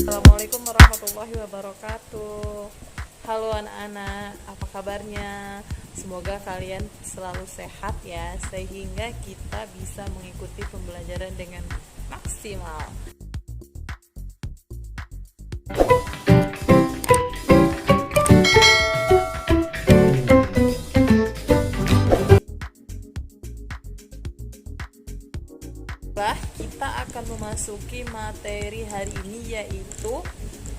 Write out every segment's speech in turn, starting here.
Assalamualaikum warahmatullahi wabarakatuh. Halo anak-anak, apa kabarnya? Semoga kalian selalu sehat ya, sehingga kita bisa mengikuti pembelajaran dengan maksimal. Kita akan memasuki materi hari ini, yaitu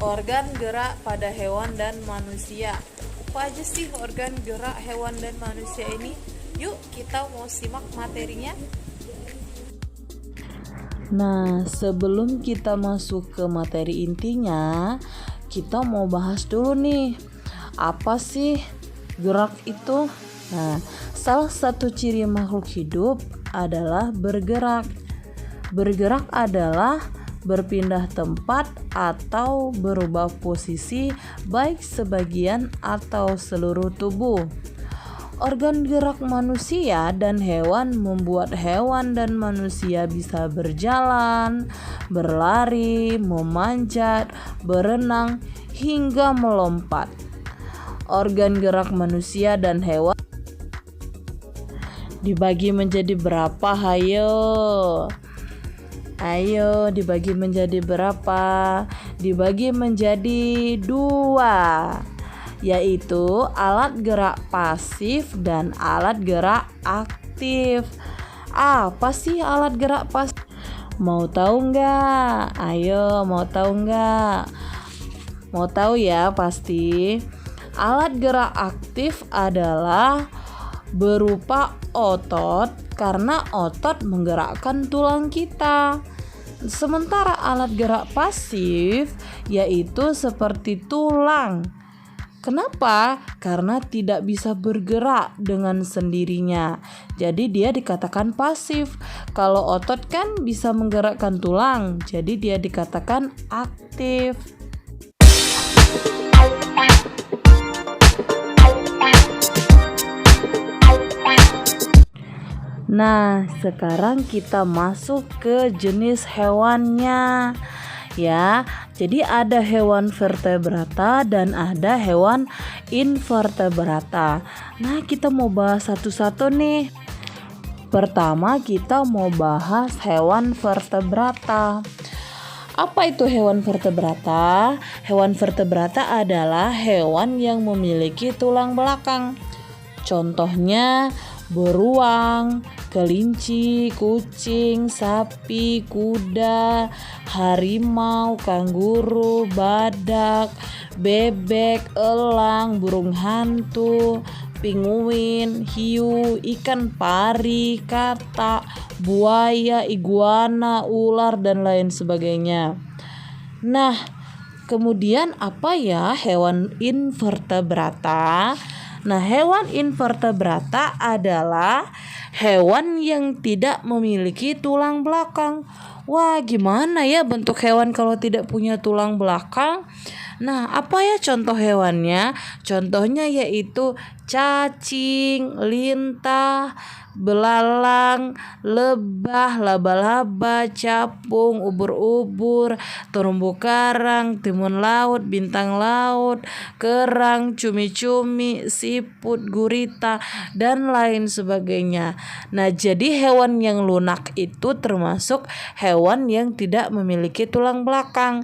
organ gerak pada hewan dan manusia. Apa aja sih organ gerak hewan dan manusia ini? Yuk kita mau simak materinya. Nah, sebelum kita masuk ke materi intinya, kita mau bahas dulu nih, apa sih gerak itu? Nah, salah satu ciri makhluk hidup adalah bergerak. Bergerak adalah berpindah tempat atau berubah posisi, baik sebagian atau seluruh tubuh. Organ gerak manusia dan hewan membuat hewan dan manusia bisa berjalan, berlari, memanjat, berenang, hingga melompat. Organ gerak manusia dan hewan dibagi menjadi berapa? Ayo dibagi menjadi berapa? Dibagi menjadi 2, yaitu alat gerak pasif dan alat gerak aktif. Apa sih alat gerak pasif? Mau tahu nggak? Ayo, mau tahu nggak? Mau tahu ya pasti. Alat gerak aktif adalah berupa otot, karena otot menggerakkan tulang kita. Sementara alat gerak pasif yaitu seperti tulang. Kenapa? Karena tidak bisa bergerak dengan sendirinya. Jadi dia dikatakan pasif. Kalau otot kan bisa menggerakkan tulang, jadi dia dikatakan aktif. Nah, sekarang kita masuk ke jenis hewannya ya. Jadi ada hewan vertebrata dan ada hewan invertebrata. Nah, kita mau bahas satu-satu nih. Pertama, kita mau bahas hewan vertebrata. Apa itu hewan vertebrata? Hewan vertebrata adalah hewan yang memiliki tulang belakang. Contohnya beruang, kelinci, kucing, sapi, kuda, harimau, kanguru, badak, bebek, elang, burung hantu, penguin, hiu, ikan pari, katak, buaya, iguana, ular, dan lain sebagainya. Nah, kemudian apa ya hewan invertebrata? Nah, hewan invertebrata adalah hewan yang tidak memiliki tulang belakang. Wah, gimana ya bentuk hewan kalau tidak punya tulang belakang? Nah, apa ya contoh hewannya? Contohnya yaitu cacing, lintah, belalang, lebah, laba-laba, capung, ubur-ubur, terumbu karang, timun laut, bintang laut, kerang, cumi-cumi, siput, gurita, dan lain sebagainya. Nah, jadi hewan yang lunak itu termasuk hewan yang tidak memiliki tulang belakang,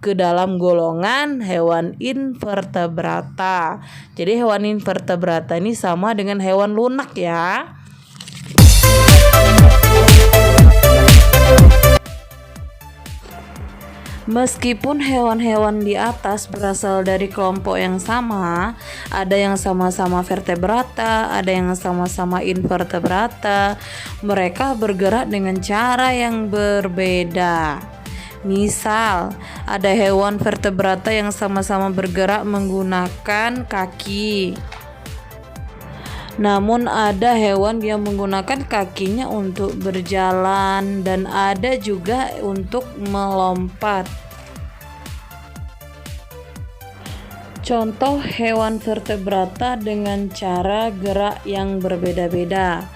ke dalam golongan hewan invertebrata. Jadi hewan invertebrata ini sama dengan hewan lunak ya. Meskipun hewan-hewan di atas berasal dari kelompok yang sama, ada yang sama-sama vertebrata, ada yang sama-sama invertebrata, mereka bergerak dengan cara yang berbeda. Misal, ada hewan vertebrata yang sama-sama bergerak menggunakan kaki. Namun ada hewan yang menggunakan kakinya untuk berjalan dan ada juga untuk melompat. Contoh hewan vertebrata dengan cara gerak yang berbeda-beda.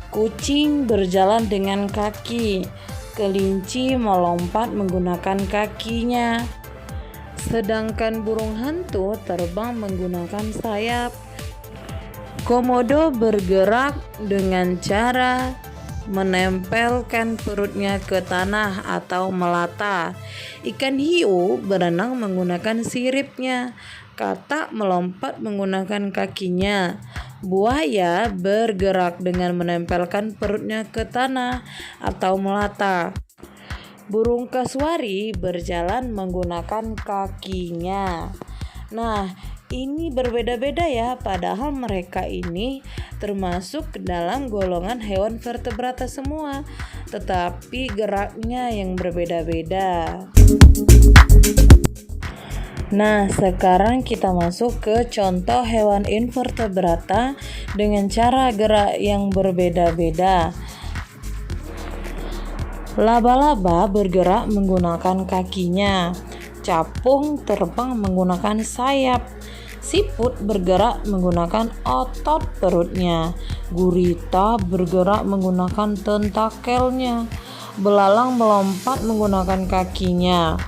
Kucing berjalan dengan kaki, Kelinci melompat menggunakan kakinya. Sedangkan burung hantu terbang menggunakan sayap. Komodo bergerak dengan cara menempelkan perutnya ke tanah atau melata. Ikan hiu berenang menggunakan siripnya. Katak melompat menggunakan kakinya. Buaya bergerak dengan menempelkan perutnya ke tanah atau melata. Burung kasuari berjalan menggunakan kakinya. Nah, ini berbeda-beda ya, padahal mereka ini termasuk ke dalam golongan hewan vertebrata semua, tetapi geraknya yang berbeda-beda. Nah, sekarang kita masuk ke contoh hewan invertebrata dengan cara gerak yang berbeda-beda. Laba-laba bergerak menggunakan kakinya. Capung terbang menggunakan sayap. Siput bergerak menggunakan otot perutnya. Gurita bergerak menggunakan tentakelnya. Belalang melompat menggunakan kakinya.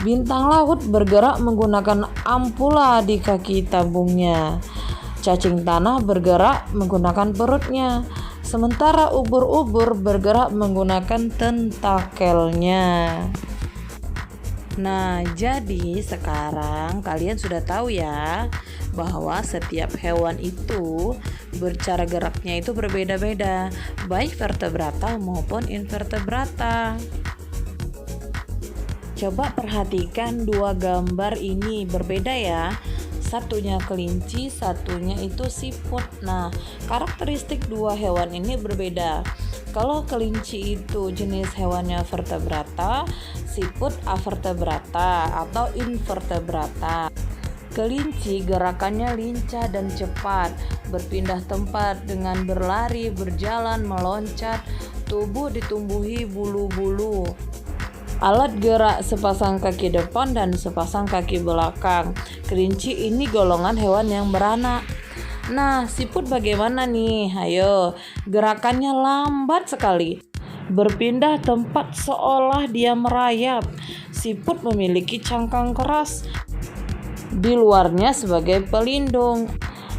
Bintang laut bergerak menggunakan ampula di kaki tabungnya. Cacing tanah bergerak menggunakan perutnya. Sementara ubur-ubur bergerak menggunakan tentakelnya. Nah, jadi sekarang kalian sudah tahu ya bahwa setiap hewan itu cara geraknya itu berbeda-beda, baik vertebrata maupun invertebrata. Coba perhatikan dua gambar ini berbeda ya. Satunya kelinci, satunya itu siput. Nah, karakteristik dua hewan ini berbeda. Kalau kelinci itu jenis hewannya vertebrata, siput avertebrata atau invertebrata. Kelinci gerakannya lincah dan cepat, berpindah tempat dengan berlari, berjalan, meloncat, tubuh ditumbuhi bulu-bulu. Alat gerak sepasang kaki depan dan sepasang kaki belakang. Kelinci ini golongan hewan yang beranak. Nah, siput bagaimana nih? Ayo, gerakannya lambat sekali. Berpindah tempat seolah dia merayap. Siput memiliki cangkang keras. Di luarnya sebagai pelindung.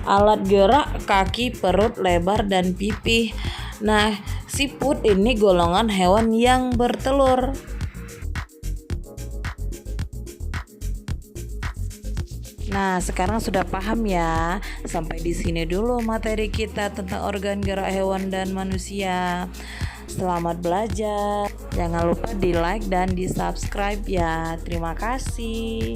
Alat gerak kaki, perut, lebar, dan pipih. Nah, siput ini golongan hewan yang bertelur. Nah, sekarang sudah paham ya. Sampai di sini dulu materi kita tentang organ gerak hewan dan manusia. Selamat belajar. Jangan lupa di like dan di subscribe ya. Terima kasih.